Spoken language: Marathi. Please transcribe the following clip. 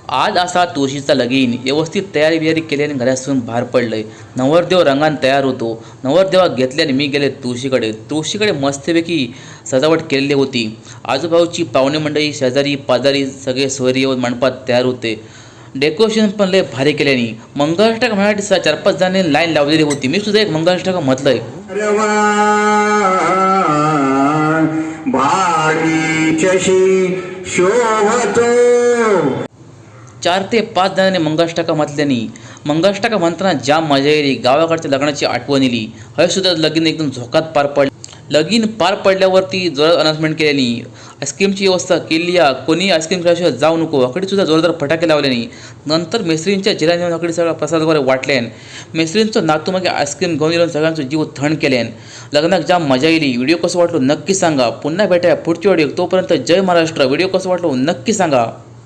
आज असा तुळशीचा लगीन व्यवस्थित तयारी बियारी केल्याने घरातून बाहेर पडलंय. नवरदेव रंगाने तयार होतो. नवरदेवा घेतल्याने मी गेले तुळशीकडे मस्तपैकी सजावट केलेली होती. आजूबाजूची पाहुणे मंडळी शेजारी पाजारी सगळे सोयरी येऊन मंडपात तयार होते. डेकोरेशन पण लय भारी केल्याने. मंगलाष्टक म्हणण्यासाठी 4-5 जणांनी लाईन लावलेली होती. मी सुद्धा एक मंगलाष्टक म्हटलंय. भारी चशी शोभतो 4 ते 5 जणांनी मंगलाष्टका म्हटल्याने मंगलाष्टका म्हणताना जाम मजा येईल. गावाकडच्या लग्नाची आठवण येईल. हे सुद्धा लगीन एकदम झोकात पार पडले. लगीन पार पडल्यावरती जोरात अनाउन्समेंट केल्याने आईस्क्रीमची व्यवस्था केली. कोणी आईस्क्रीम खाल्याशिवाय जाऊ नको अकडे सुद्धा जोरदार फटाके लावल्याने. नंतर मेस्त्रींच्या जिरा नेऊन अकडे सगळा प्रसाद वगैरे वाटल्यान. मेस्त्रींचं नातूमागे आईस्क्रीम घेऊन येऊन सगळ्यांचं जीव थंड केल्यान. लग्नात जाम मजा येईल. व्हिडिओ कसं वाटलो नक्की सांगा. पुन्हा भेटाया पुढची व्हिडिओ. तोपर्यंत जय महाराष्ट्र. व्हिडिओ कसं वाटलो नक्की सांगा.